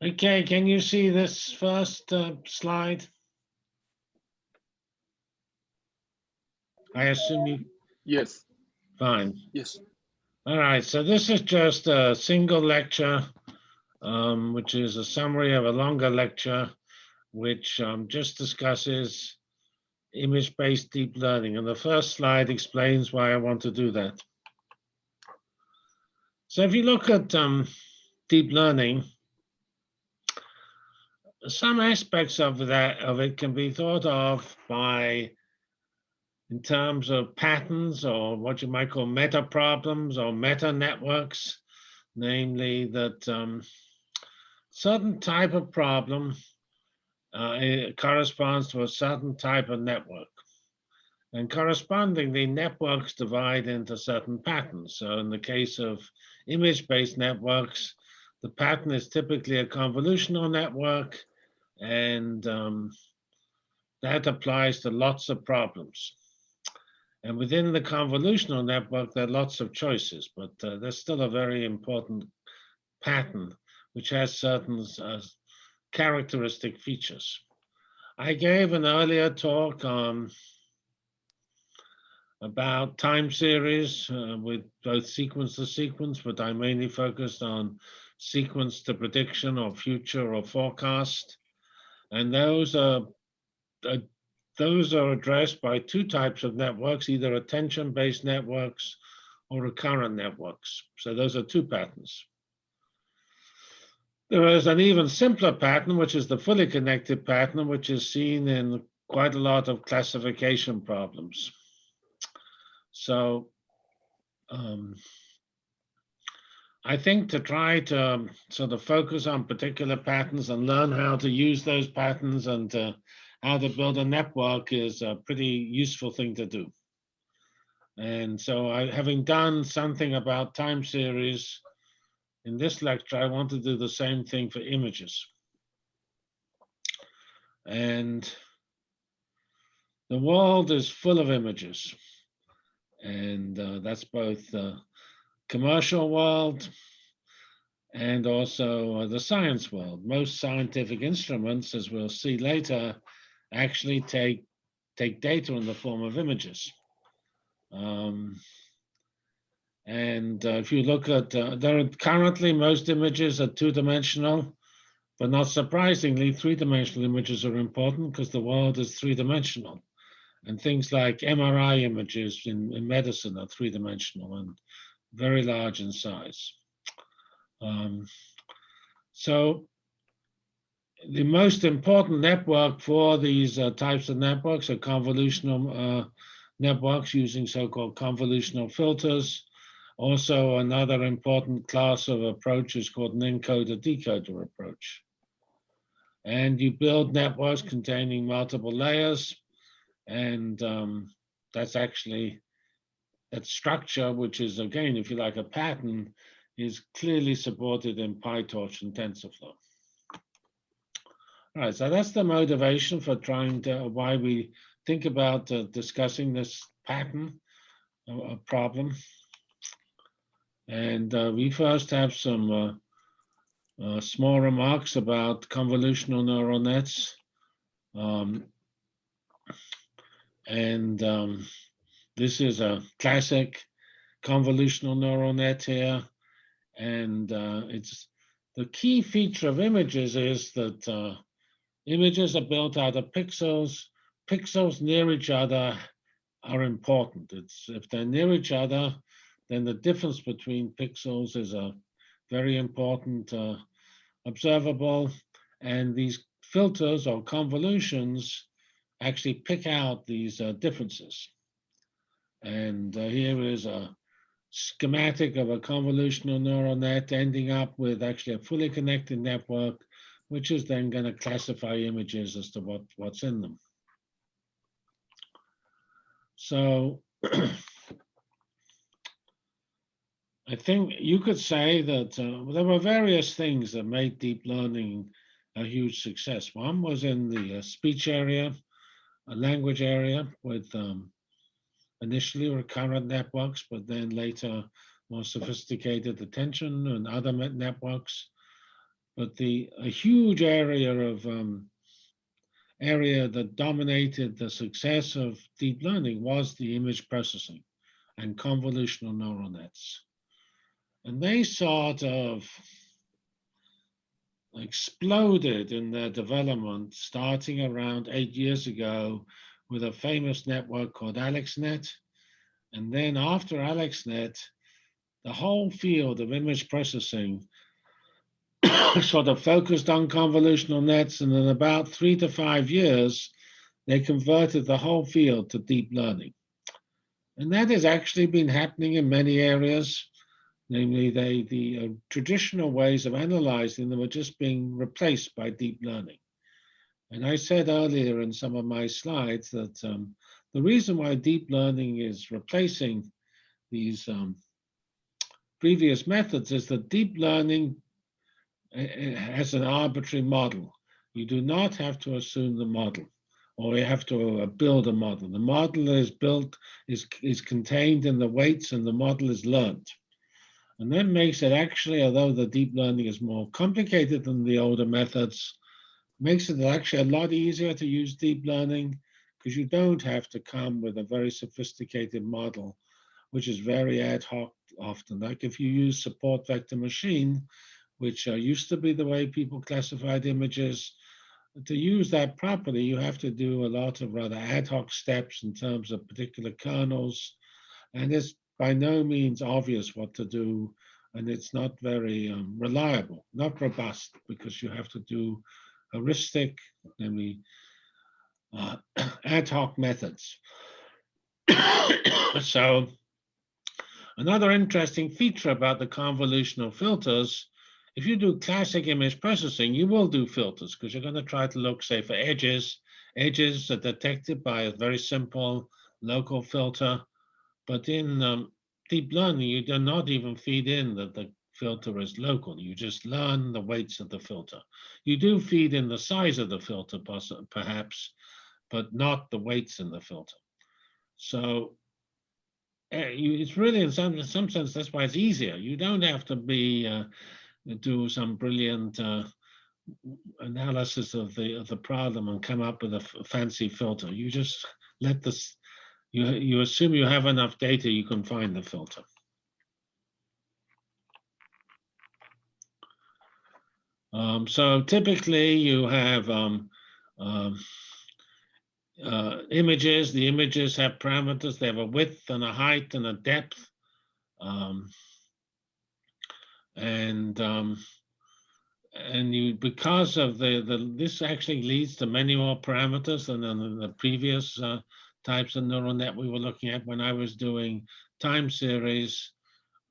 Okay, can you see this first slide? I assume you, Yes. fine. Yes. All right, so this is just a single lecture, which is a summary of a longer lecture, which just discusses image-based deep learning. And the first slide explains why I want to do that. So if you look at deep learning, some aspects of it can be thought of by in terms of patterns or what you might call meta problems or meta networks, namely that certain type of problem it corresponds to a certain type of network. And correspondingly, networks divide into certain patterns. So in the case of image-based networks, the pattern is typically a convolutional network, and that applies to lots of problems. And within the convolutional network, there are lots of choices, but there's still a very important pattern which has certain characteristic features. I gave an earlier talk about time series with both sequence to sequence, but I mainly focused on sequence to prediction or future or forecast. And those are addressed by two types of networks, either attention-based networks or recurrent networks. So those are two patterns. There is an even simpler pattern, which is the fully connected pattern, which is seen in quite a lot of classification problems. So I think to try to sort of focus on particular patterns and learn how to use those patterns and how to build a network is a pretty useful thing to do. And so having done something about time series in this lecture, I want to do the same thing for images. And the world is full of images. And that's both the commercial world and also the science world. Most scientific instruments, as we'll see later, actually take data in the form of images. If you look at, currently most images are two-dimensional, but not surprisingly, three-dimensional images are important because the world is three-dimensional. And things like MRI images in medicine are three-dimensional and very large in size. So the most important network for these types of networks are convolutional networks using so-called convolutional filters. Also, another important class of approach is called an encoder-decoder approach. And you build networks containing multiple layers, and that's actually that structure, which is, again, if you like, a pattern, is clearly supported in PyTorch and TensorFlow. All right, so that's the motivation for trying to, why we think about discussing this pattern problem. And we first have some small remarks about convolutional neural nets. This is a classic convolutional neural net here. And it's the key feature of images is that images are built out of pixels. Pixels near each other are important. If they're near each other, then the difference between pixels is a very important observable. And these filters or convolutions actually pick out these differences. And here is a schematic of a convolutional neural net ending up with actually a fully connected network, which is then going to classify images as to what's in them. So I think you could say that there were various things that made deep learning a huge success. One was in the speech area, a language area with initially recurrent networks, but then later more sophisticated attention and other networks. But a huge area that dominated the success of deep learning was the image processing and convolutional neural nets. And they sort of exploded in their development starting around 8 years ago with a famous network called Alexnet. And then after Alexnet, the whole field of image processing sort of focused on convolutional nets, and in about 3 to 5 years, they converted the whole field to deep learning. And that has actually been happening in many areas. Namely, the traditional ways of analyzing them are just being replaced by deep learning. And I said earlier in some of my slides that the reason why deep learning is replacing these previous methods is that deep learning has an arbitrary model. You do not have to assume the model, or you have to build a model. The model is built, is contained in the weights, and the model is learned. And that makes it actually, although the deep learning is more complicated than the older methods, makes it actually a lot easier to use deep learning because you don't have to come with a very sophisticated model, which is very ad hoc often. Like if you use support vector machine, which used to be the way people classified images, to use that properly, you have to do a lot of rather ad hoc steps in terms of particular kernels. And it's by no means obvious what to do, and it's not very reliable, not robust, because you have to do heuristic, namely ad hoc methods. So another interesting feature about the convolutional filters, if you do classic image processing, you will do filters because you're going to try to look, say, for edges. Edges are detected by a very simple local filter. But in deep learning, you do not even feed in that the filter is local. You just learn the weights of the filter. You do feed in the size of the filter, perhaps, but not the weights in the filter. So it's really, in some sense, that's why it's easier. You don't have to do some brilliant analysis of the problem and come up with a fancy filter. You just let this. You assume you have enough data, you can find the filter. So typically you have images. The images have parameters. They have a width and a height and a depth. And you, because of this actually leads to many more parameters than in the previous types of neural net we were looking at. When I was doing time series,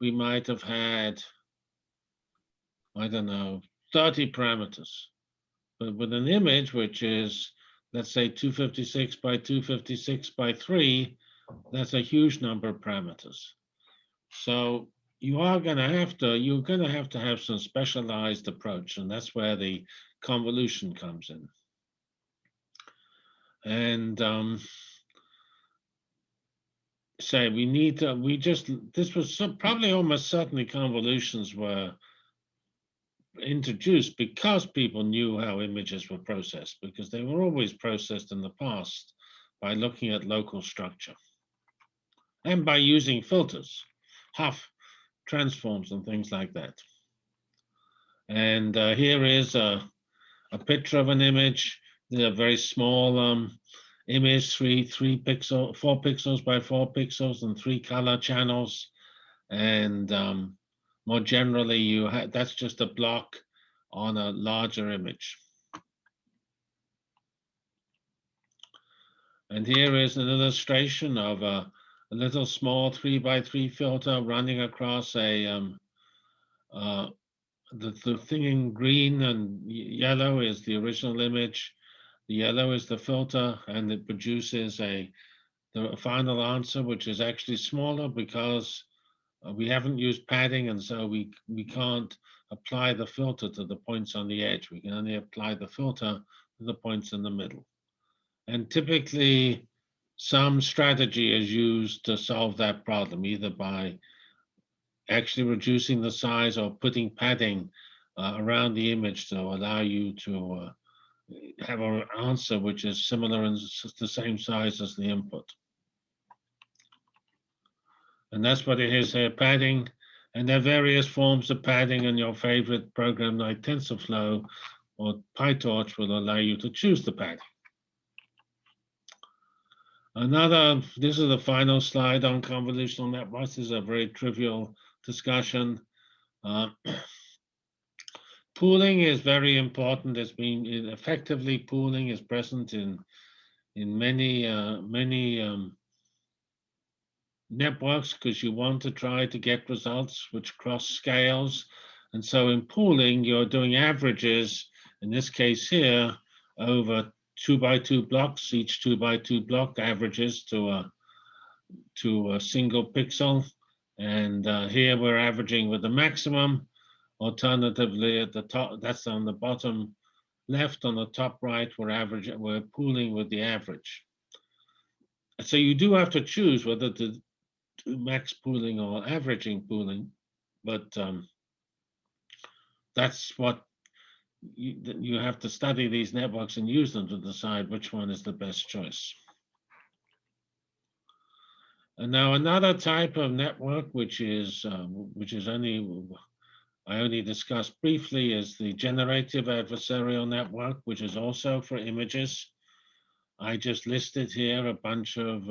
we might have had, I don't know, 30 parameters. But with an image, which is, let's say, 256 by 256 by 3, that's a huge number of parameters. So you're going to have to have some specialized approach, and that's where the convolution comes in. And this was probably almost certainly convolutions were introduced because people knew how images were processed, because they were always processed in the past by looking at local structure and by using filters, Huff transforms and things like that. And here is a picture of an image, a very small image, 4 pixels by 4 pixels and 3 color channels. And more generally, that's just a block on a larger image. And here is an illustration of a little small 3 by 3 filter running across the thing in green and yellow is the original image. The yellow is the filter, and it produces the final answer, which is actually smaller because we haven't used padding, and so we can't apply the filter to the points on the edge. We can only apply the filter to the points in the middle. And typically, some strategy is used to solve that problem, either by actually reducing the size or putting padding around the image to allow you to have an answer which is similar and the same size as the input. And that's what it is here, padding. And there are various forms of padding, and your favorite program like TensorFlow or PyTorch will allow you to choose the padding. This is the final slide on convolutional networks. This is a very trivial discussion. Pooling is very important. It's been effectively pooling is present in many networks because you want to try to get results which cross scales. And so in pooling, you're doing averages, in this case here, over 2x2 blocks. Each 2x2 block averages to a single pixel. And here we're averaging with the maximum. Alternatively, at the top, that's on the bottom left. On the top right, we're pooling with the average. So you do have to choose whether to do max pooling or averaging pooling, but that's what you have to study these networks and use them to decide which one is the best choice. And now another type of network, which is I only discussed briefly, is the generative adversarial network, which is also for images. I just listed here a bunch of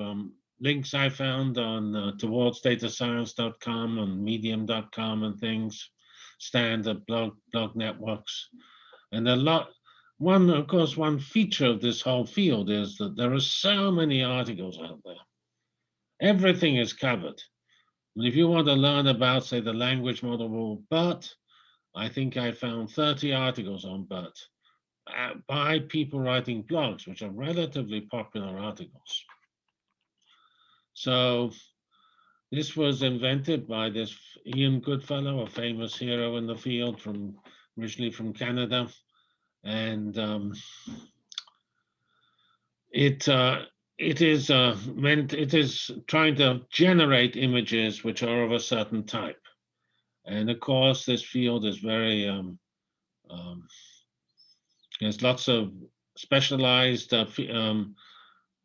links I found on towardsdatascience.com and medium.com and things, standard blog networks. And of course, one feature of this whole field is that there are so many articles out there. Everything is covered. And if you want to learn about, say, the language model of BERT, I think I found 30 articles on BERT by people writing blogs, which are relatively popular articles. So this was invented by this Ian Goodfellow, a famous hero in the field, originally from Canada. And it is trying to generate images which are of a certain type. And of course, this field is very, there's lots of specialized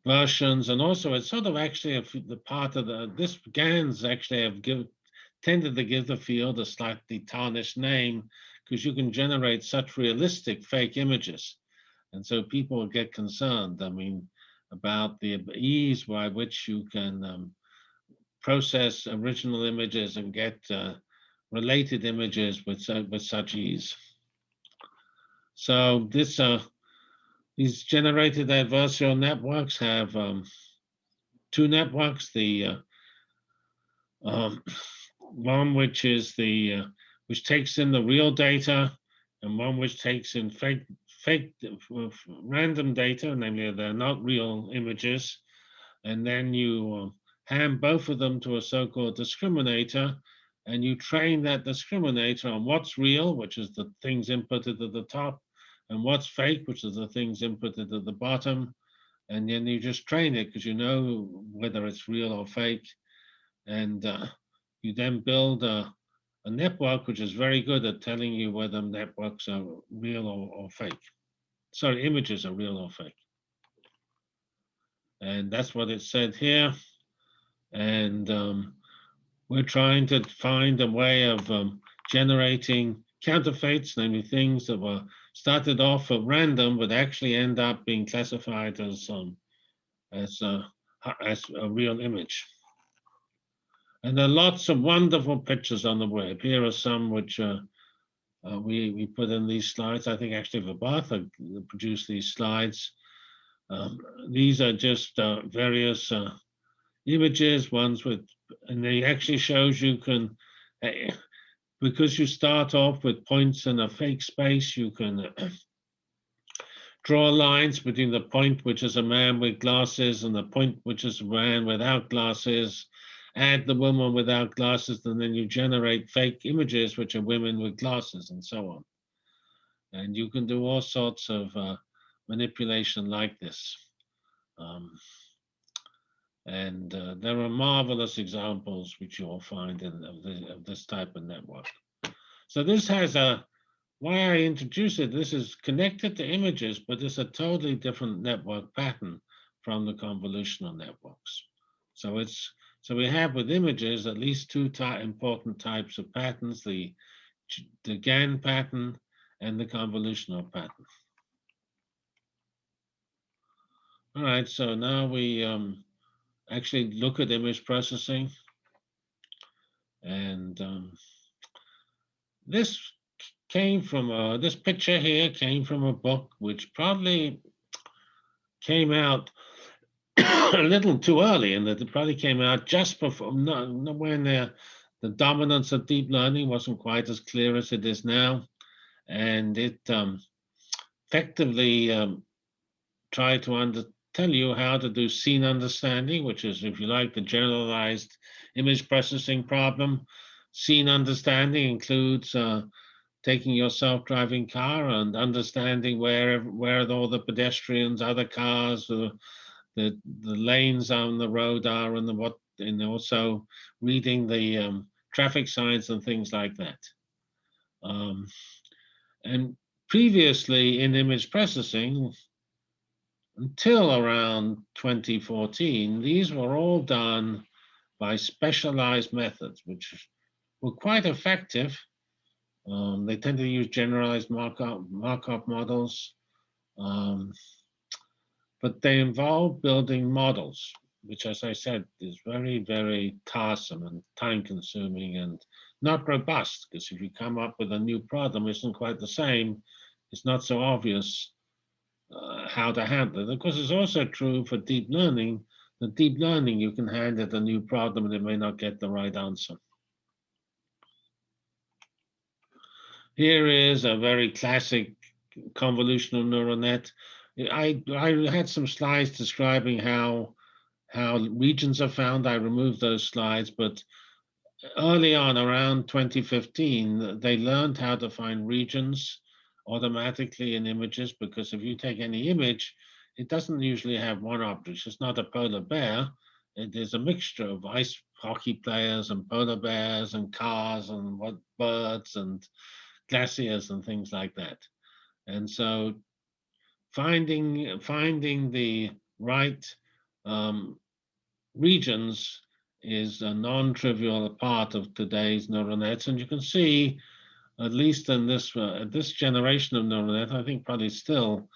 versions, and also it's sort of actually the part of this GANs actually have tended to give the field a slightly tarnished name because you can generate such realistic fake images. And so people get concerned, I mean, about the ease by which you can process original images and get related images with such ease. So these generated adversarial networks have two networks. The one which takes in the real data, and one which takes in fake random data, namely they're not real images, and then you hand both of them to a so-called discriminator, and you train that discriminator on what's real, which is the things inputted at the top, and what's fake, which is the things inputted at the bottom. And then you just train it because you know whether it's real or fake. And you then build a network which is very good at telling you whether networks are real or fake. Sorry, images are real or fake. And that's what it said here. And we're trying to find a way of generating counterfeits, namely things that were started off at random, but actually end up being classified as a real image. And there are lots of wonderful pictures on the web. Here are some which we put in these slides. I think actually Vabartha produced these slides. These are just various images, and they actually shows you can, because you start off with points in a fake space, you can draw lines between the point which is a man with glasses and the point which is a man without glasses, add the woman without glasses, and then you generate fake images which are women with glasses and so on. And you can do all sorts of manipulation like this. And there are marvelous examples which you'll find of this type of network. So this has why I introduced it, this is connected to images, but it's a totally different network pattern from the convolutional networks. So we have with images at least two important types of patterns, the GAN pattern and the convolutional pattern. All right, so now we actually look at image processing. And this came from, this picture here came from a book which probably came out a little too early, and that it probably came out just before, when the dominance of deep learning wasn't quite as clear as it is now. And it effectively tried to tell you how to do scene understanding, which is, if you like, the generalized image processing problem. Scene understanding includes taking your self-driving car and understanding where all the pedestrians, other cars, the lanes on the road are, and also reading the traffic signs and things like that. And previously in image processing, until around 2014, these were all done by specialized methods, which were quite effective. They tend to use generalized Markov models, but they involve building models, which, as I said, is very, very tiresome and time-consuming and not robust, because if you come up with a new problem, it isn't quite the same, it's not so obvious how to handle it. Of course, it's also true for deep learning. The deep learning, you can hand it a new problem and it may not get the right answer. Here is a very classic convolutional neural net. I had some slides describing how regions are found. I removed those slides, but early on, around 2015, they learned how to find regions automatically in images, because if you take any image, it doesn't usually have one object. It's not a polar bear. It is a mixture of ice hockey players and polar bears and cars and birds and glaciers and things like that. And so finding the right regions is a non-trivial part of today's neural nets. And you can see, at least in this generation of neural net, I think probably still,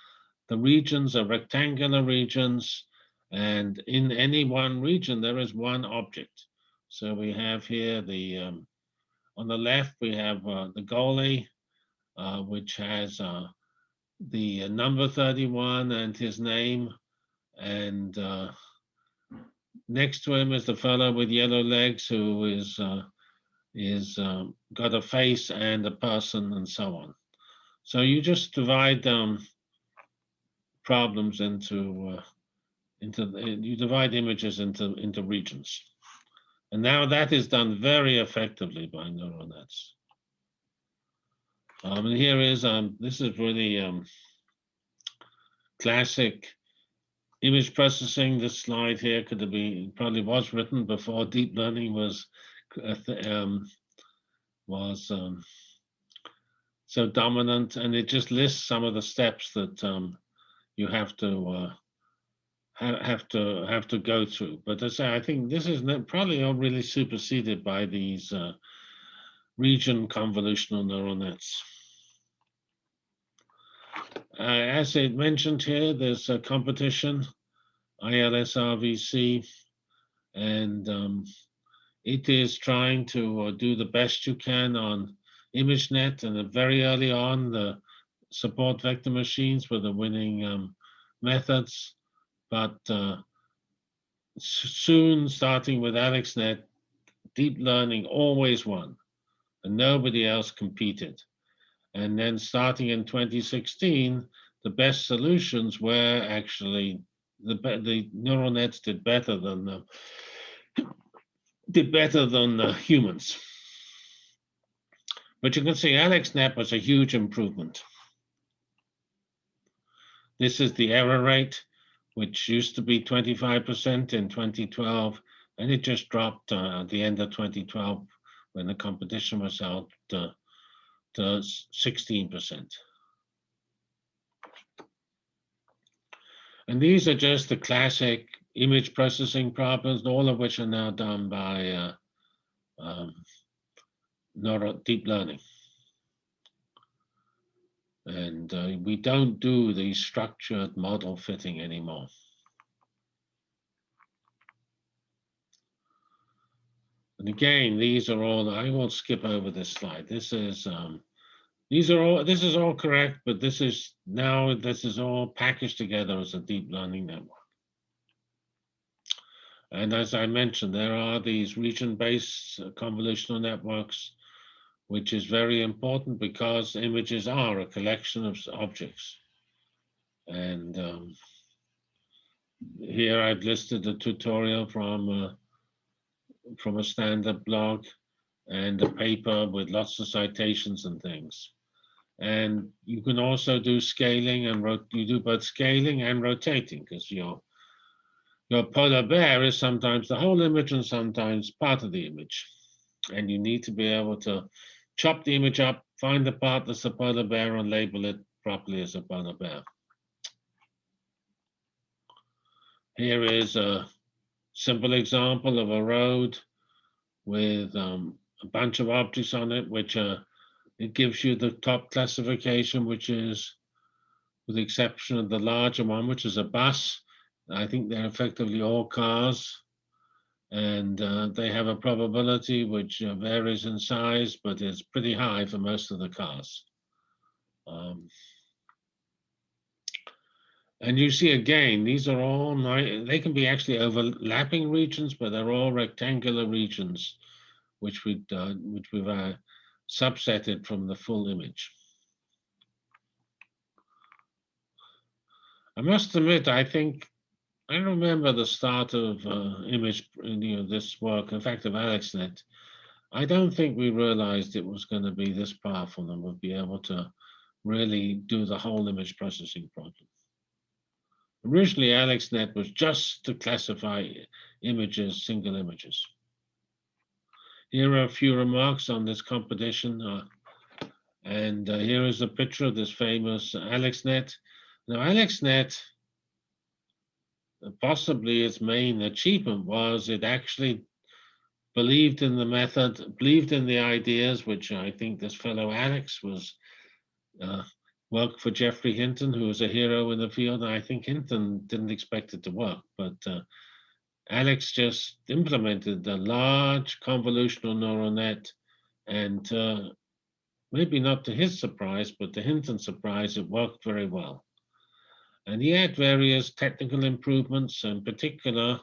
the regions are rectangular regions, and in any one region there is one object. So we have here on the left we have the goalie, which has the number 31 and his name, and next to him is the fellow with yellow legs who is got a face and a person and so on. So you just divide problems into you divide images into regions, and now that is done very effectively by neural nets. And here is this is really classic image processing. This slide here probably was written before deep learning was so dominant, and it just lists some of the steps that you have to go through. But as I say, I think this is probably not really superseded by these region convolutional neural nets. As it mentioned here, there's a competition, ILSRVC, and it is trying to do the best you can on Imagenet, and very early on, the support vector machines were the winning methods. But soon, starting with Alexnet, deep learning always won, and nobody else competed. And then starting in 2016, the best solutions were actually the neural nets did better than humans. But you can see Alexnet was a huge improvement. This is the error rate, which used to be 25% in 2012, and it just dropped at the end of 2012 when the competition was held to 16%. And these are just the classic image processing problems, all of which are now done by deep learning. And we don't do the structured model fitting anymore. And again, these are all, I won't skip over this slide. This is this is all correct, but this is all packaged together as a deep learning network. And as I mentioned, there are these region-based convolutional networks, which is very important because images are a collection of objects. And here I've listed a tutorial from a standard blog and a paper with lots of citations and things. And you can also do scaling and you do both scaling and rotating, because your polar bear is sometimes the whole image and sometimes part of the image. And you need to be able to chop the image up, find the part that's the polar bear, and label it properly as a polar bear. Here is a simple example of a road with a bunch of objects on it, which it gives you the top classification, which is, with the exception of the larger one, which is a bus. I think they're effectively all cars. And they have a probability which varies in size, but is pretty high for most of the cars. And you see again, these are all they can be actually overlapping regions, but they're all rectangular regions, which we've subsetted from the full image. I must admit, I remember the start of image, this work, in fact, of Alexnet. I don't think we realized it was going to be this powerful and would be able to really do the whole image processing problem. Originally, Alexnet was just to classify images, single images. Here are a few remarks on this competition. And here is a picture of this famous Alexnet. Now, Alexnet, possibly its main achievement was it actually believed in the method, believed in the ideas, which I think this fellow Alex was worked for Geoffrey Hinton, who was a hero in the field. And I think Hinton didn't expect it to work, but Alex just implemented a large convolutional neural net, and maybe not to his surprise, but to Hinton's surprise, it worked very well. And he had various technical improvements, in particular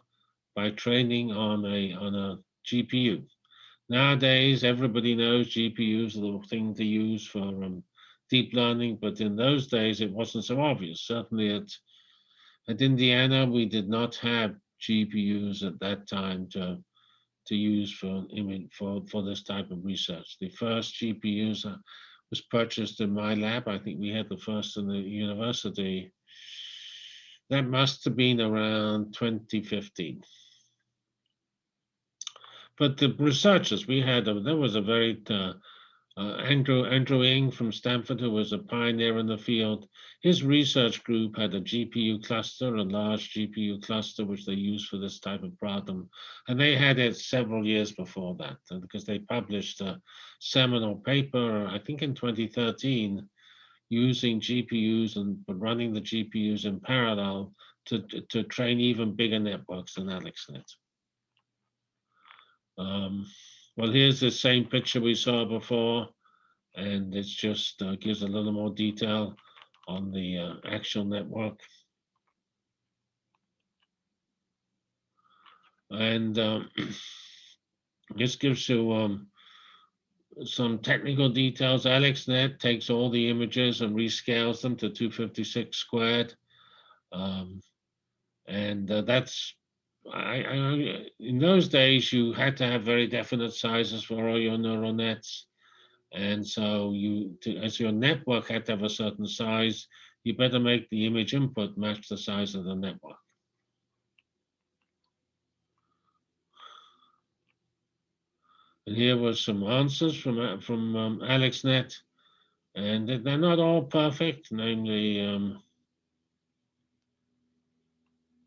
by training on a GPU. Nowadays, everybody knows GPUs are the thing to use for deep learning, but in those days, it wasn't so obvious. Certainly at Indiana, we did not have GPUs at that time to use for this type of research. The first GPUs was purchased in my lab. I think we had the first in the university. That must have been around 2015. But the researchers we had, there was a very Andrew Ng from Stanford, who was a pioneer in the field. His research group had a GPU cluster, a large GPU cluster, which they used for this type of problem. And they had it several years before that, because they published a seminal paper, I think in 2013, using GPUs and running the GPUs in parallel to train even bigger networks than Alexnet. Well, here's the same picture we saw before, and it just gives a little more detail on the actual network. And this gives you some technical details. Alexnet takes all the images and rescales them to 256 squared. And that's, in those days, you had to have very definite sizes for all your neural nets. And so as your network had to have a certain size, you better make the image input match the size of the network. And here was some answers from AlexNet. And they're not all perfect, namely,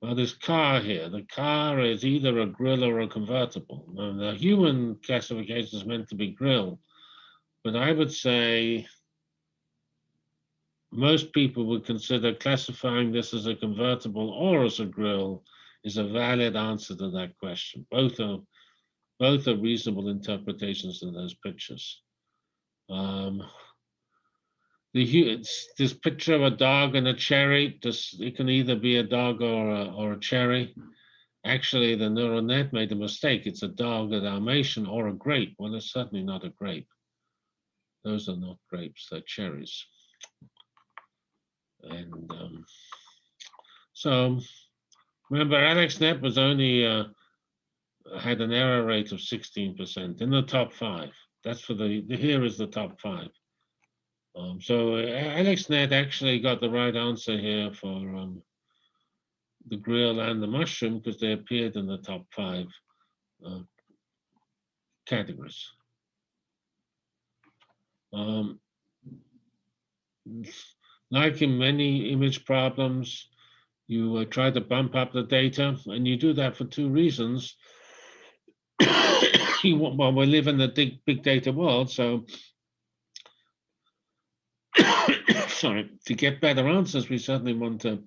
well, this car here, the car is either a grill or a convertible. Now, the human classification is meant to be grill, but I would say most people would consider classifying this as a convertible or as a grill is a valid answer to that question. Both are reasonable interpretations of those pictures. This picture of a dog and a cherry, it can either be a dog or a cherry. Actually, the neural net made a mistake. It's a dog, a Dalmatian, or a grape. Well, it's certainly not a grape. Those are not grapes, they're cherries. And so remember, Alexnet was only had an error rate of 16% in the top 5. That's for here is the top 5. So Alexnet actually got the right answer here for the grill and the mushroom because they appeared in the top 5 categories. Like in many image problems, you try to bump up the data, and you do that for 2 reasons. Well, we live in the big data world, so sorry, to get better answers, we certainly want to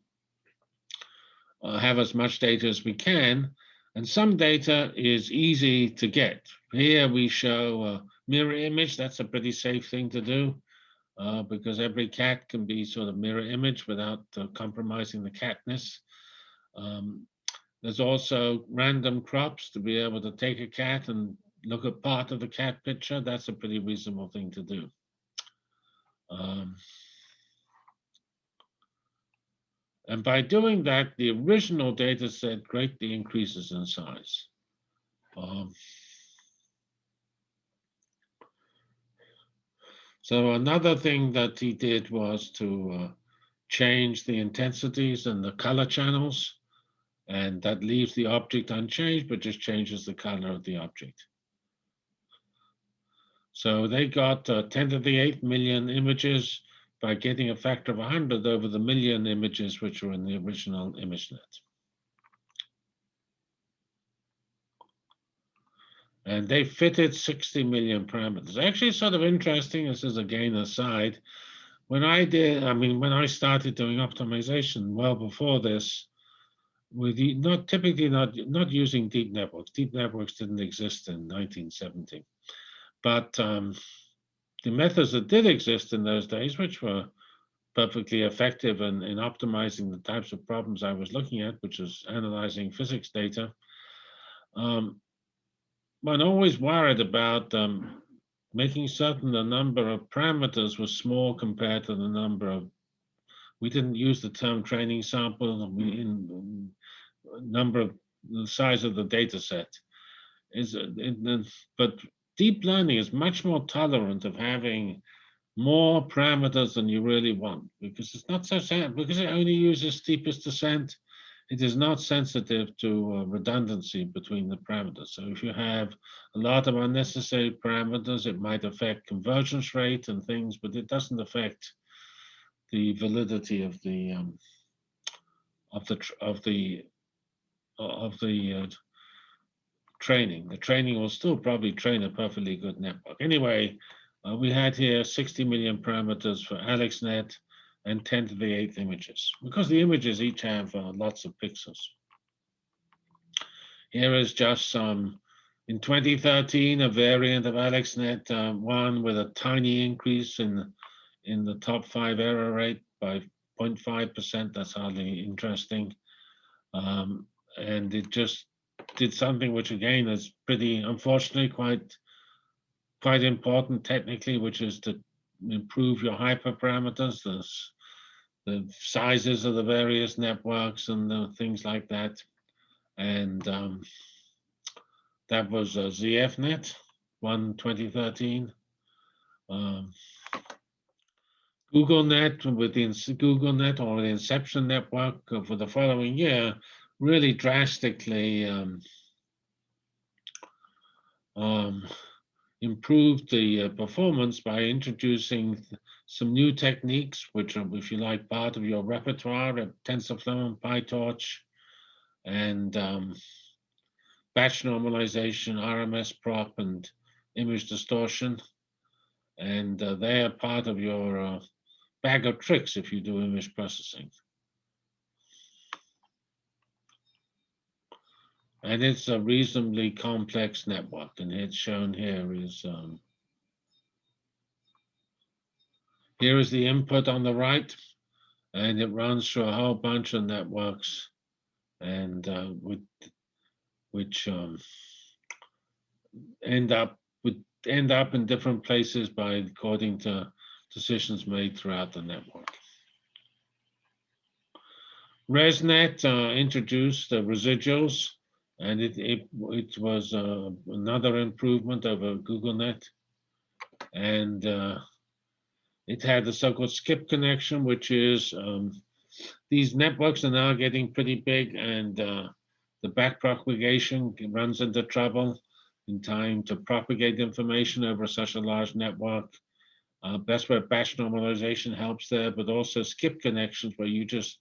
have as much data as we can, and some data is easy to get. Here we show a mirror image. That's a pretty safe thing to do because every cat can be sort of mirror image without compromising the catness. There's also random crops to be able to take a cat and look at part of the cat picture. That's a pretty reasonable thing to do. And by doing that, the original data set greatly increases in size. So another thing that he did was to change the intensities and the color channels, and that leaves the object unchanged, but just changes the color of the object. So they got 10 to the 8 million images by getting a factor of 100 over the million images which were in the original ImageNet. And they fitted 60 million parameters. Actually, sort of interesting, this is again aside, when I started doing optimization well before this, with not using deep networks. Deep networks didn't exist in 1970. But the methods that did exist in those days, which were perfectly effective in optimizing the types of problems I was looking at, which is analyzing physics data, one always worried about making certain the number of parameters was small compared to the number of, we didn't use the term training sample, number of the size of the data set. But deep learning is much more tolerant of having more parameters than you really want because it's not so because it only uses steepest descent. It is not sensitive to redundancy between the parameters. So if you have a lot of unnecessary parameters, it might affect convergence rate and things, but it doesn't affect the validity of the training. The training will still probably train a perfectly good network. Anyway, we had here 60 million parameters for AlexNet and 10 to the 8th images, because the images each have lots of pixels. Here is just some, in 2013, a variant of AlexNet, one with a tiny increase in the top 5 error rate by 0.5%. That's hardly interesting. And it just did something which, again, is pretty, unfortunately, quite important technically, which is to improve your hyperparameters, the sizes of the various networks and things like that. And that was ZFnet, 2013. GoogleNet within GoogleNet or the Inception network for the following year really drastically improved the performance by introducing some new techniques, which are, if you like, part of your repertoire, TensorFlow and PyTorch, and batch normalization, RMS prop, and image distortion. And they are part of your bag of tricks if you do image processing. And it's a reasonably complex network, and it's shown here is here is the input on the right, and it runs through a whole bunch of networks, and which end up in different places by according to decisions made throughout the network. Resnet introduced the residuals, and it was another improvement over GoogleNet, and it had the so-called skip connection, which is these networks are now getting pretty big, and the back propagation runs into trouble in time to propagate information over such a large network. That's where batch normalization helps there, but also skip connections where you just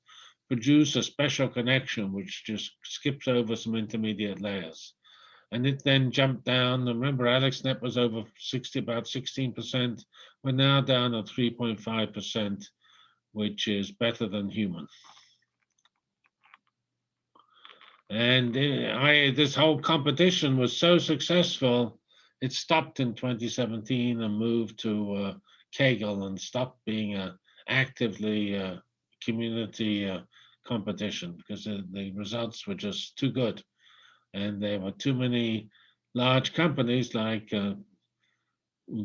produce a special connection which just skips over some intermediate layers. And it then jumped down. Remember, Alexnet was over about 16%. We're now down at 3.5%, which is better than human. And this whole competition was so successful, it stopped in 2017 and moved to Kaggle and stopped being a actively community competition because the results were just too good. And there were too many large companies like, in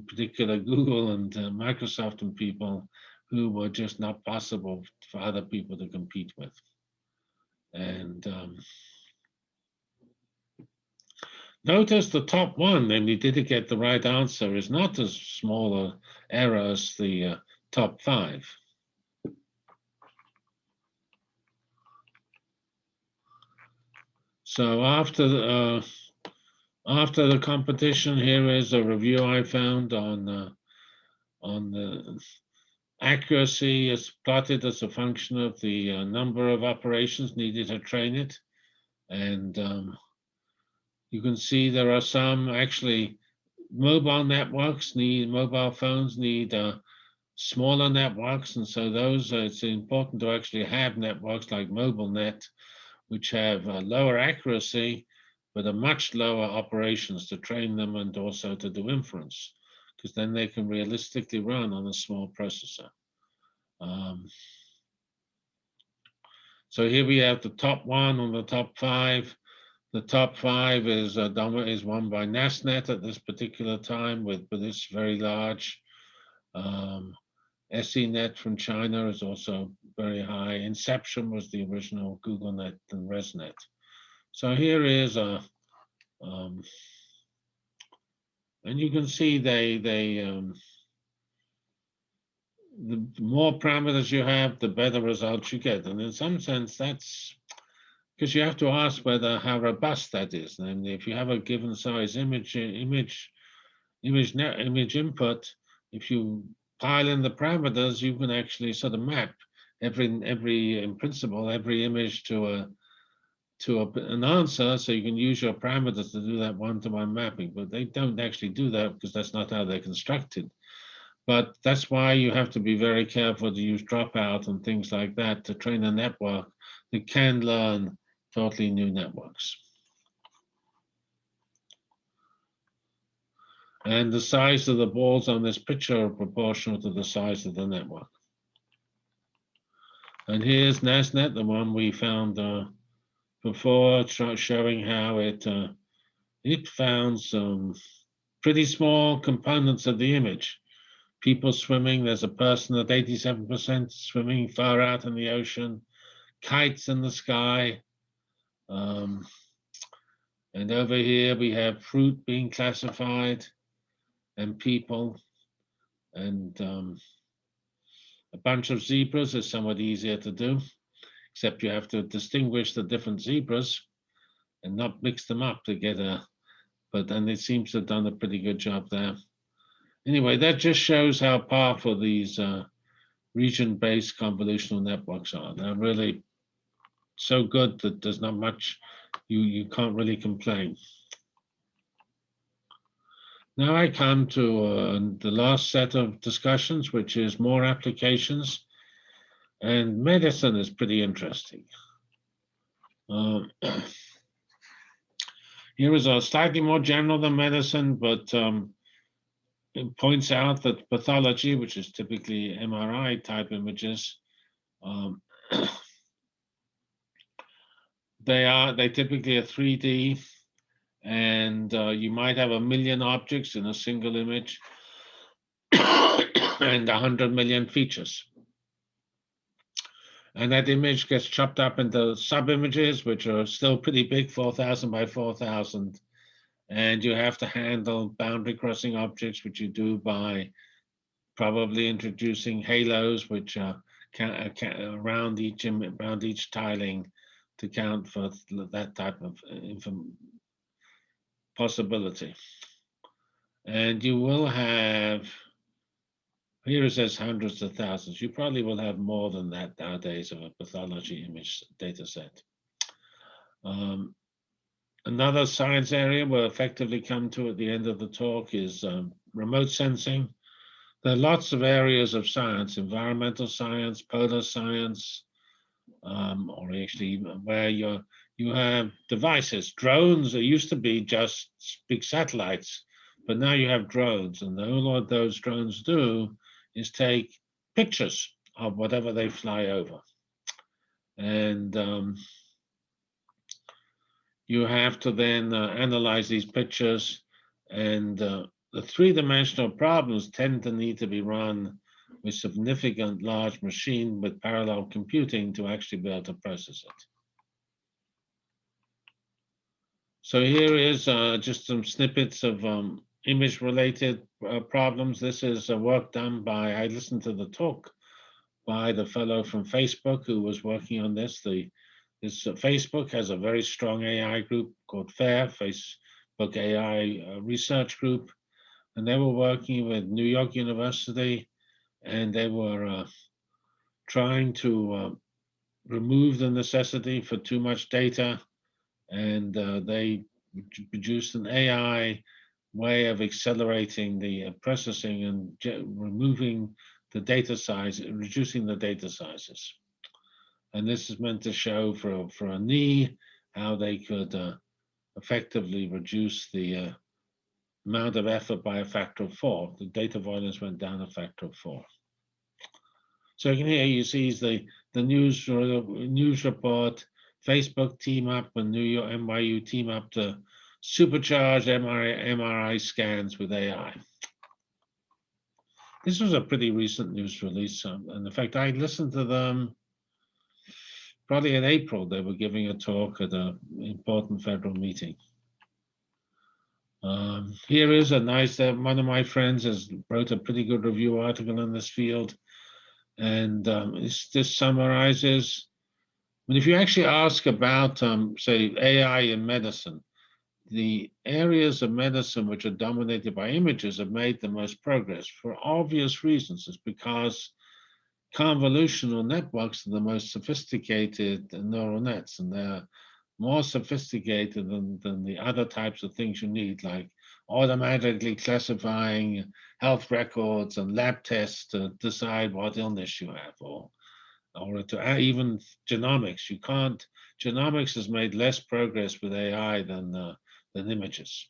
particular, Google and Microsoft and people who were just not possible for other people to compete with. And notice the top one, and you didn't get the right answer, is not as small an error as the top 5. So after the competition, here is a review I found on the accuracy is plotted as a function of the number of operations needed to train it. And you can see there are some actually mobile phones need smaller networks. And so those, it's important to actually have networks like MobileNet, which have lower accuracy, but a much lower operations to train them and also to do inference, because then they can realistically run on a small processor. So here we have the top one on the top 5. The top 5 is won by Resnet at this particular time with this very large. SENet from China is also very high. Inception was the original GoogleNet and Resnet. So here is a, and you can see the more parameters you have, the better results you get. And in some sense, that's because you have to ask how robust that is. And if you have a given size image input, if you pile in the parameters, you can actually sort of map in principle, every image to an answer, so you can use your parameters to do that one-to-one mapping, but they don't actually do that because that's not how they're constructed. But that's why you have to be very careful to use dropout and things like that to train a network that can learn totally new networks. And the size of the balls on this picture are proportional to the size of the network. And here's Resnet, the one we found before, showing how it found some pretty small components of the image. People swimming, there's a person at 87% swimming far out in the ocean, kites in the sky. And over here we have fruit being classified and people, and a bunch of zebras is somewhat easier to do, except you have to distinguish the different zebras and not mix them up to get but then it seems to have done a pretty good job there. Anyway, that just shows how powerful these region-based convolutional networks are. They're really so good that there's not much, you can't really complain. Now I come to the last set of discussions, which is more applications. And medicine is pretty interesting. Here is a slightly more general than medicine, but it points out that pathology, which is typically MRI type images, they typically are 3D, and you might have 1 million objects in a single image and 100 million features. And that image gets chopped up into sub-images, which are still pretty big, 4,000 by 4,000. And you have to handle boundary crossing objects, which you do by probably introducing halos, which are around each tiling to count for that type of possibility. And you will have, here it says hundreds of thousands. You probably will have more than that nowadays of a pathology image data set. Another science area we'll effectively come to at the end of the talk is remote sensing. There are lots of areas of science, environmental science, polar science, or actually where you have devices. Drones, it used to be just big satellites, but now you have drones, and all what those drones do is take pictures of whatever they fly over. And you have to then analyze these pictures, and the three-dimensional problems tend to need to be run with significant large machine with parallel computing to actually be able to process it. So here is just some snippets of image-related problems. This is work done by, I listened to the talk by the fellow from Facebook who was working on this. Facebook has a very strong AI group called FAIR, Facebook AI Research Group, and they were working with New York University, and they were trying to remove the necessity for too much data, and they produced an AI way of accelerating the processing and removing the data size, reducing the data sizes. And this is meant to show for a knee how they could effectively reduce the amount of effort by a factor of 4. The data volumes went down a factor of 4. So here you see the news report. Facebook team up and New York NYU team up to supercharge MRI scans with AI. This was a pretty recent news release, and in fact, I listened to them probably in April. They were giving a talk at an important federal meeting. Here is a nice, one of my friends wrote a pretty good review article in this field, and this summarizes. But if you actually ask about, say, AI in medicine, the areas of medicine which are dominated by images have made the most progress for obvious reasons. It's because convolutional networks are the most sophisticated neural nets, and they're more sophisticated than the other types of things you need, like automatically classifying health records and lab tests to decide what illness you have, or to even genomics. Genomics has made less progress with AI than images.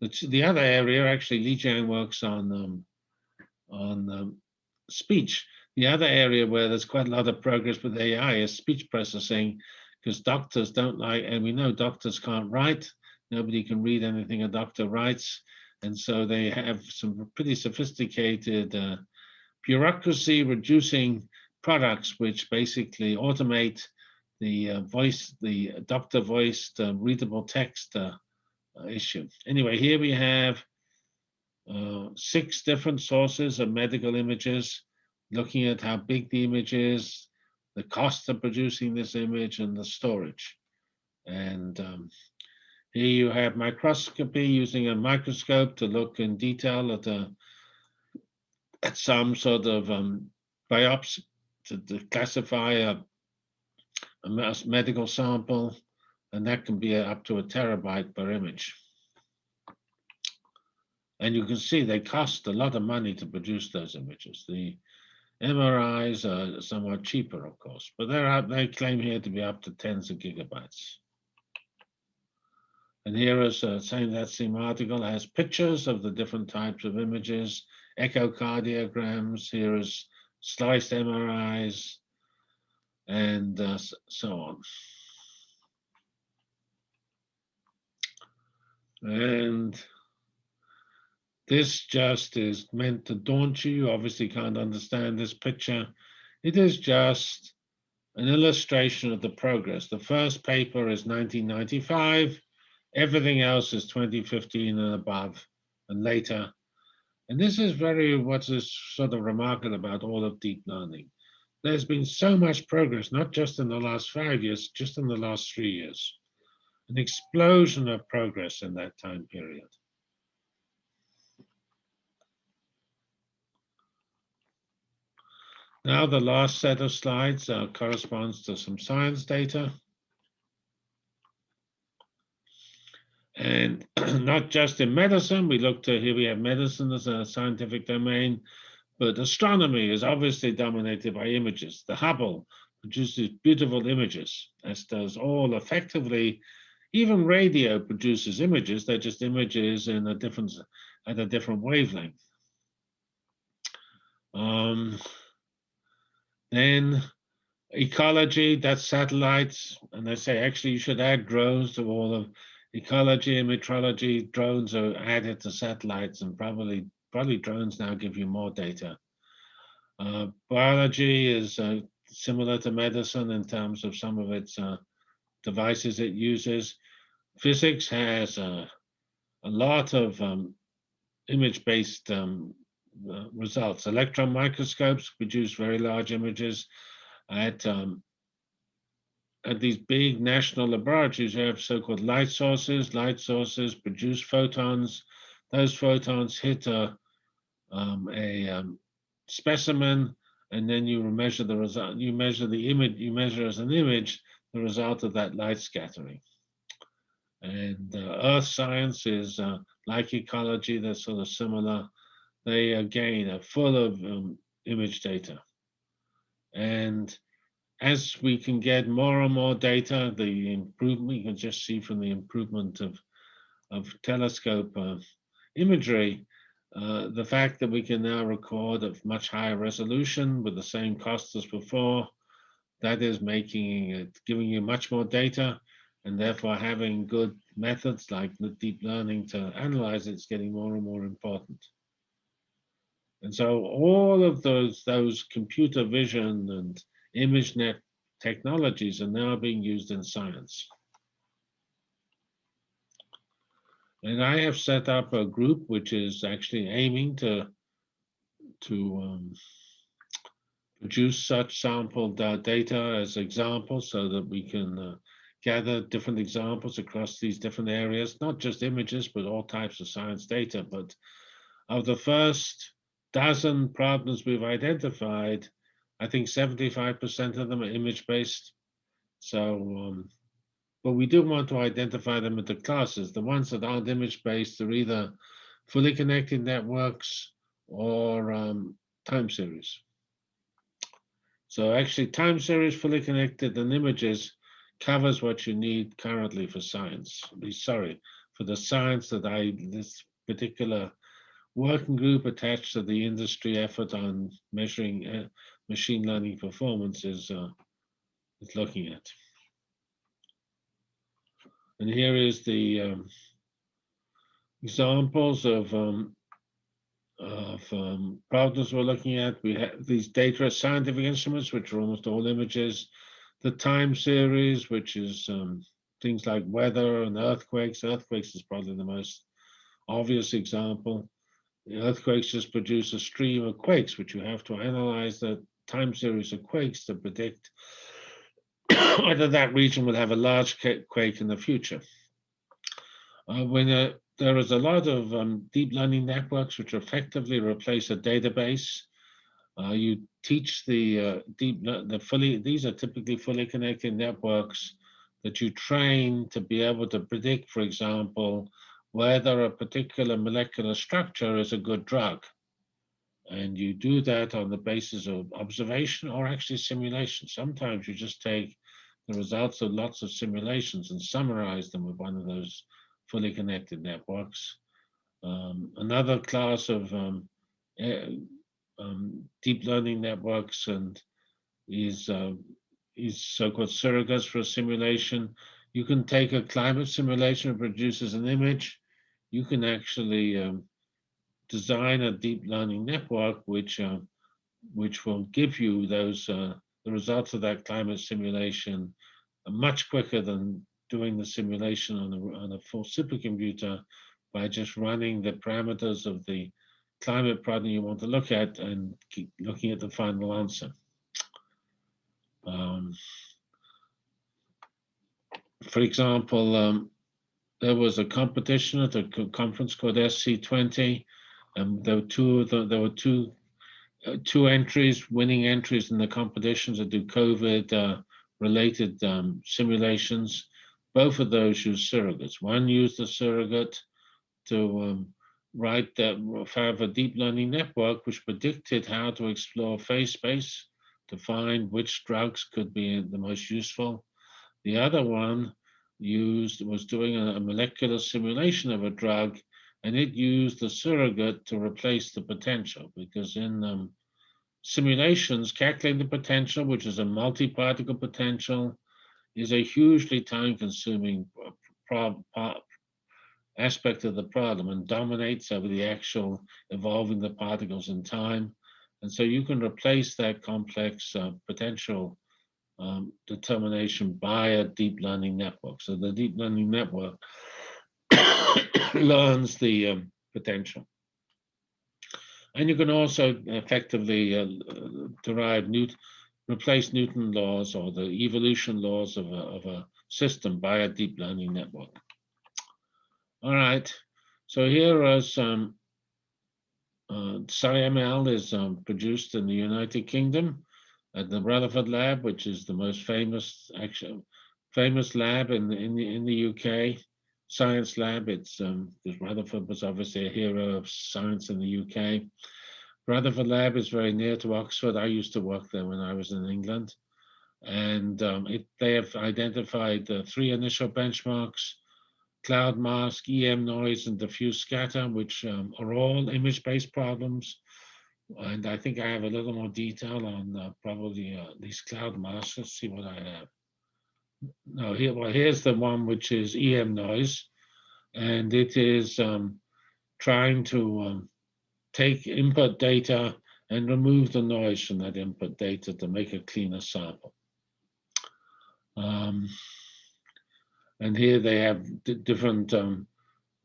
The other area, actually, Li Jiang works on speech. The other area where there's quite a lot of progress with AI is speech processing, because doctors don't like, and we know doctors can't write. Nobody can read anything a doctor writes. And so they have some pretty sophisticated bureaucracy reducing products which basically automate the doctor voiced readable text issue. Anyway, here we have 6 different sources of medical images, looking at how big the image is, the cost of producing this image, and the storage. And here you have microscopy, using a microscope to look in detail at some sort of biopsy to classify a medical sample, and that can be up to 1 terabyte per image. And you can see they cost a lot of money to produce those images. The MRIs are somewhat cheaper, of course, but they claim here to be up to tens of gigabytes. And here is that same article has pictures of the different types of images, echocardiograms. Here is sliced MRIs, and so on. And this just is meant to daunt you. You obviously can't understand this picture. It is just an illustration of the progress. The first paper is 1995. Everything else is 2015 and above and later. And this is what is sort of remarkable about all of deep learning. There's been so much progress, not just in the last 5 years, just in the last 3 years. An explosion of progress in that time period. Now the last set of slides corresponds to some science data. And not just in medicine, here we have medicine as a scientific domain, but astronomy is obviously dominated by images. The Hubble produces beautiful images, as does all effectively. Even radio produces images, they're just images at a different wavelength. Then ecology, that's satellites, and they say actually you should add drones to all of ecology and metrology. Drones are added to satellites, and probably drones now give you more data. Biology is similar to medicine in terms of some of its devices it uses. Physics has a lot of image-based results. Electron microscopes produce very large images. At these big national laboratories, you have so-called light sources. Light sources produce photons. Those photons hit a specimen, and then you measure the result. You measure the image. You measure as an image the result of that light scattering. And earth science is like ecology. They're sort of similar. They again are full of image data. And as we can get more and more data, the improvement, you can just see from the improvement of telescope imagery, the fact that we can now record at much higher resolution with the same cost as before, that is giving you much more data, and therefore having good methods like deep learning to analyze it's getting more and more important. And so all of those computer vision and ImageNet technologies are now being used in science. And I have set up a group which is actually aiming to produce such sampled data as examples so that we can gather different examples across these different areas, not just images, but all types of science data. But of the first dozen problems we've identified, I think 75% of them are image-based. So, but we do want to identify them into classes. The ones that aren't image-based are either fully connected networks or time series. So actually time series, fully connected, and images covers what you need currently for science. Sorry, for the science that this particular working group attached to the industry effort on measuring machine learning performance is looking at. And here is the examples of problems we're looking at. We have these data scientific instruments, which are almost all images. The time series, which is things like weather and earthquakes. Earthquakes is probably the most obvious example. The earthquakes just produce a stream of quakes, which you have to analyze the time series of quakes to predict whether that region will have a large quake in the future. When there is a lot of deep learning networks which effectively replace a database. You teach these are typically fully connected networks that you train to be able to predict, for example, whether a particular molecular structure is a good drug. And you do that on the basis of observation or actually simulation. Sometimes you just take the results of lots of simulations and summarize them with one of those fully connected networks. Another class of deep learning networks and is so-called surrogates for a simulation. You can take a climate simulation that produces an image. You can actually design a deep learning network which will give you those the results of that climate simulation much quicker than doing the simulation on a full supercomputer by just running the parameters of the climate problem you want to look at and keep looking at the final answer. For example, there was a competition at a conference called SC20, and there were two entries, winning entries in the competitions to do COVID related simulations. Both of those use surrogates. One used a surrogate to have a deep learning network which predicted how to explore phase space to find which drugs could be the most useful. The other one was doing a molecular simulation of a drug, and it used the surrogate to replace the potential, because in simulations, calculating the potential, which is a multi-particle potential, is a hugely time-consuming aspect of the problem and dominates over the actual evolving the particles in time. And so you can replace that complex potential determination by a deep learning network. So the deep learning network learns the potential. And you can also effectively replace Newton laws or the evolution laws of a system by a deep learning network. All right, so here is SciML is produced in the United Kingdom at the Rutherford Lab, which is the most famous lab in the UK. Science lab. It's because Rutherford was obviously a hero of science in the UK. Rutherford Lab is very near to Oxford. I used to work there when I was in England, and they have identified three initial benchmarks: cloud mask, EM noise, and diffuse scatter, which are all image-based problems. And I think I have a little more detail on probably these cloud masks. Let's see what I have. No, here's the one which is EM noise, and it is trying to take input data and remove the noise from that input data to make a cleaner sample. And here they have different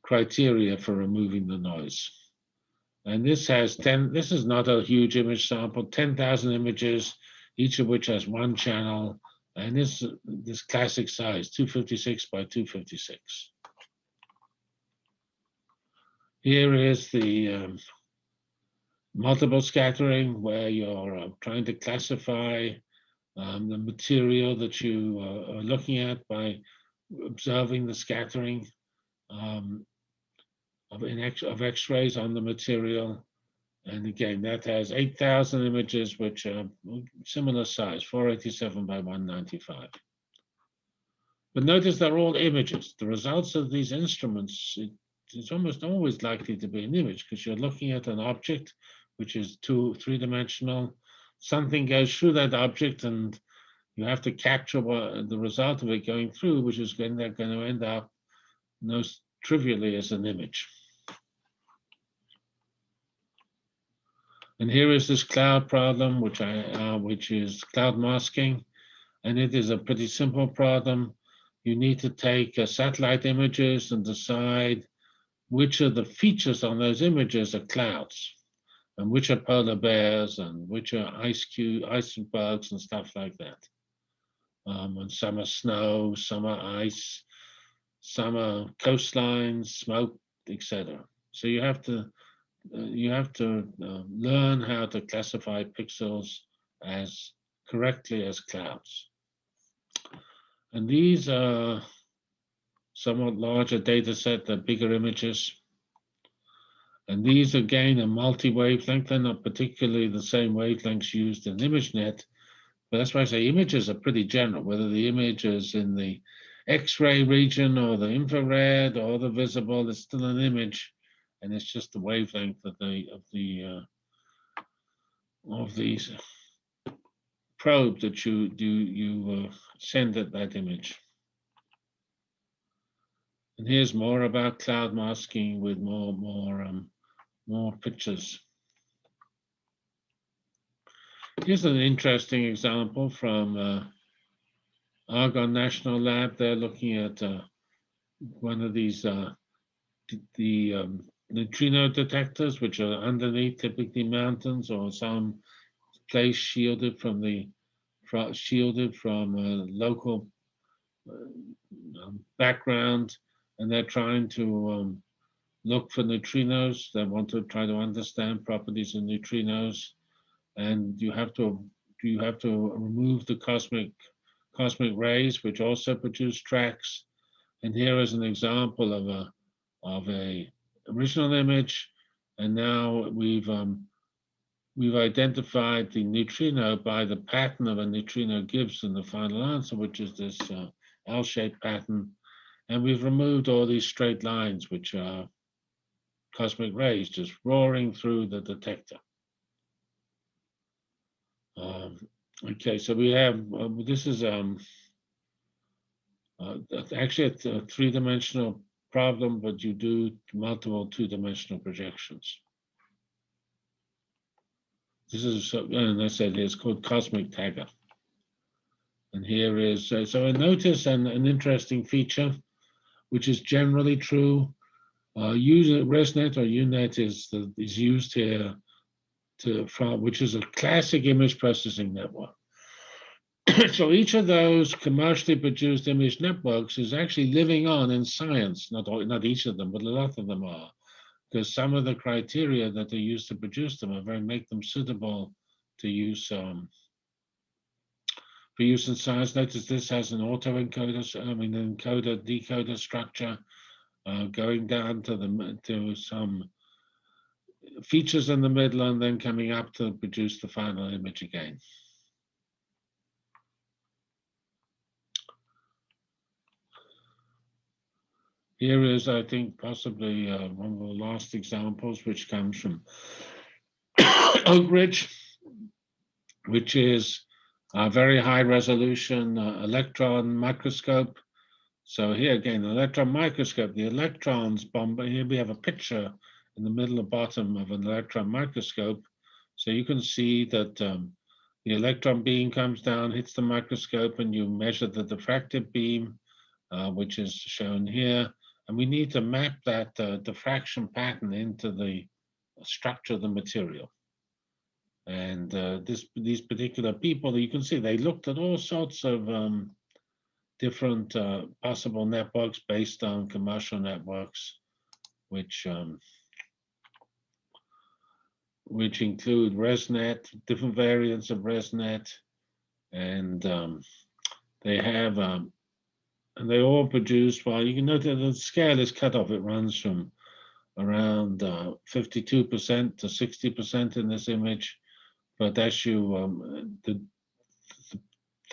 criteria for removing the noise. And this has this is not a huge image sample, 10,000 images, each of which has one channel. And this classic size, 256 by 256. Here is the multiple scattering, where you're trying to classify the material that you are looking at by observing the scattering of X-rays on the material. And again, that has 8,000 images, which are similar size, 487 by 195. But notice they're all images. The results of these instruments, it's almost always likely to be an image, because you're looking at an object which is three-dimensional. Something goes through that object, and you have to capture the result of it going through, which is going to end up most trivially as an image. And here is this cloud problem, which is cloud masking, and it is a pretty simple problem. You need to take satellite images and decide which of the features on those images are clouds, and which are polar bears, and which are icebergs and stuff like that. And some are snow, some are ice, some are coastlines, smoke, etc. So you have to learn how to classify pixels as correctly as clouds. And these are somewhat larger data set, they're bigger images. And these again are multi-wavelength. They're not particularly the same wavelengths used in Imagenet, but that's why I say images are pretty general, whether the image is in the X-ray region or the infrared or the visible, it's still an image, and it's just the wavelength of the probe that you send at that image. And here's more about cloud masking with more pictures. Here's an interesting example from Argonne National Lab. They're looking at one of these neutrino detectors, which are underneath typically mountains or some place shielded from local background, and they're trying to look for neutrinos. They want to try to understand properties of neutrinos, and you have to remove the cosmic rays, which also produce tracks. And here is an example of a original image, and now we've identified the neutrino by the pattern of a neutrino gives in the final answer, which is this L-shaped pattern, and we've removed all these straight lines, which are cosmic rays just roaring through the detector. Okay, so we have this is actually a three-dimensional problem, but you do multiple two-dimensional projections. This is, and I said it's called cosmic tagger. And here is, so I notice an interesting feature, which is generally true. Resnet or UNet is used here which is a classic image processing network. So each of those commercially produced image networks is actually living on in science. Not each of them, but a lot of them are, because some of the criteria that they use to produce them make them suitable to use for use in science. Notice this has an an encoder decoder structure going down to some features in the middle and then coming up to produce the final image again. Here is, I think, possibly one of the last examples, which comes from Oak Ridge, which is a very high resolution electron microscope. So here again, the electron microscope, the electrons bomb. Here we have a picture in the middle and bottom of an electron microscope. So you can see that the electron beam comes down, hits the microscope, and you measure the diffractive beam, which is shown here. And we need to map that diffraction pattern into the structure of the material. And these particular people, you can see they looked at all sorts of different possible networks based on commercial networks, which include Resnet, different variants of Resnet, and they have and they all produce. Well, you can note that the scale is cut off. It runs from around 52% to 60% in this image, but as you the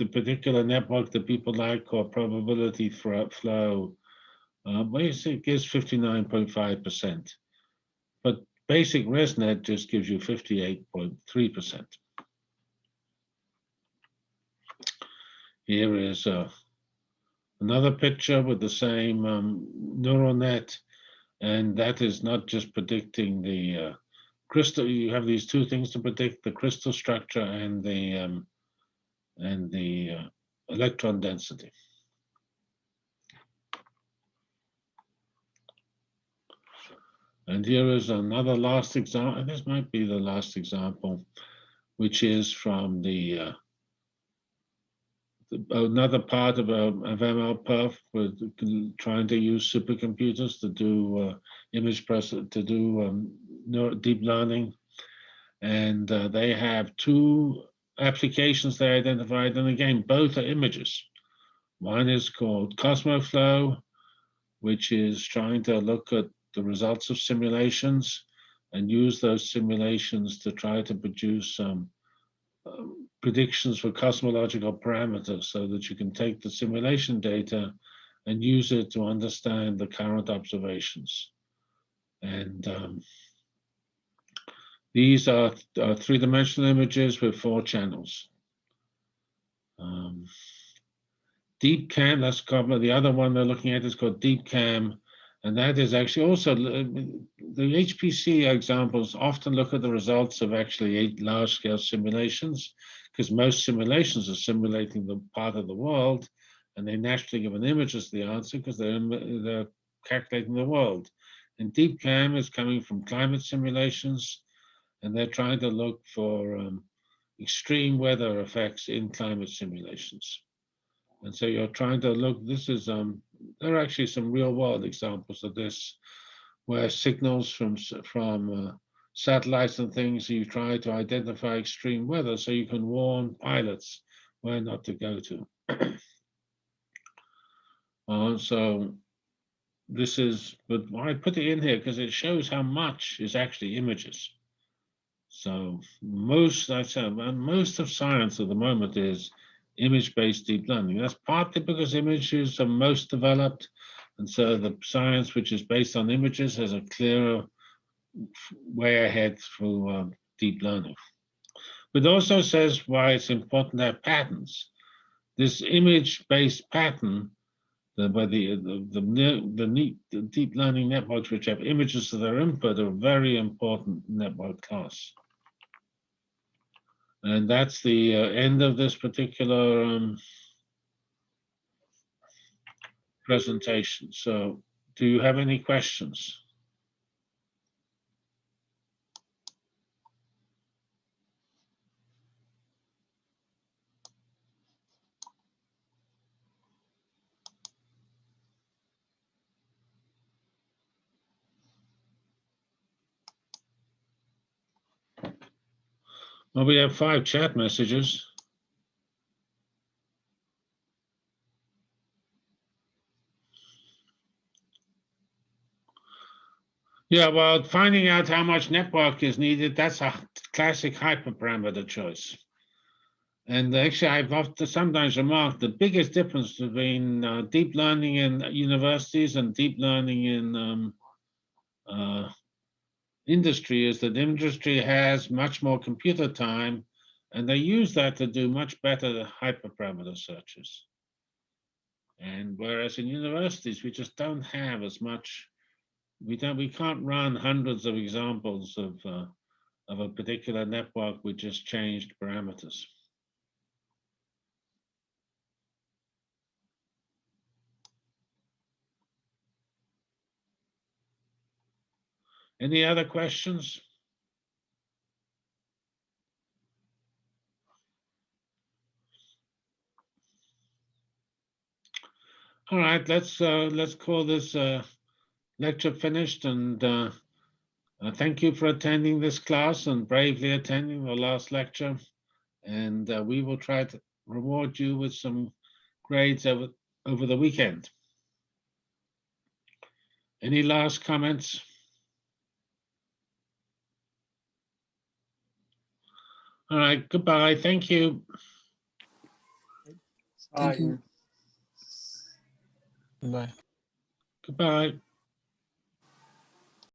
particular network that people like, or probability flow, basically gives 59.5%. But basic Resnet just gives you 58.3%. Here is another picture with the same neural net, and that is not just predicting the crystal. You have these two things to predict: the crystal structure and the electron density. And here is another last example. This might be the last example, which is from the another part of MLPerf, we're trying to use supercomputers to do image processing, to do deep learning. And they have two applications they identified, and again, both are images. One is called Cosmoflow, which is trying to look at the results of simulations and use those simulations to try to produce predictions for cosmological parameters so that you can take the simulation data and use it to understand the current observations. And these are three-dimensional images with 4 channels. DeepCam, that's covered. The other one they're looking at is called DeepCam, and that is actually also, the HPC examples often look at the results of actually large-scale simulations, because most simulations are simulating the part of the world, and they naturally give an image as the answer because they're calculating the world. And DeepCam is coming from climate simulations, and they're trying to look for extreme weather effects in climate simulations. And so you're trying to look, this is, there are actually some real world examples of this, where signals from satellites and things, you try to identify extreme weather so you can warn pilots where not to go to. So this is, but I put it in here because it shows how much is actually images. So most of science at the moment is image-based deep learning. That's partly because images are most developed, and so the science which is based on images has a clearer way ahead through deep learning. But it also says why it's important to have patterns. This image-based pattern, where the deep learning networks which have images as their input are a very important network class. And that's the end of this particular presentation. So do you have any questions? Well, we have 5 chat messages. Yeah, well, finding out how much network is needed, that's a classic hyperparameter choice. And actually, I've often sometimes remarked the biggest difference between deep learning in universities and deep learning in industry is that industry has much more computer time, and they use that to do much better hyperparameter searches. And whereas in universities, we just don't have as much. We can't run hundreds of examples of a particular network with just changed parameters. Any other questions? All right, let's call this lecture finished, and thank you for attending this class and bravely attending the last lecture. And we will try to reward you with some grades over the weekend. Any last comments? All right, goodbye. Thank you. Thank you. Bye. Goodbye.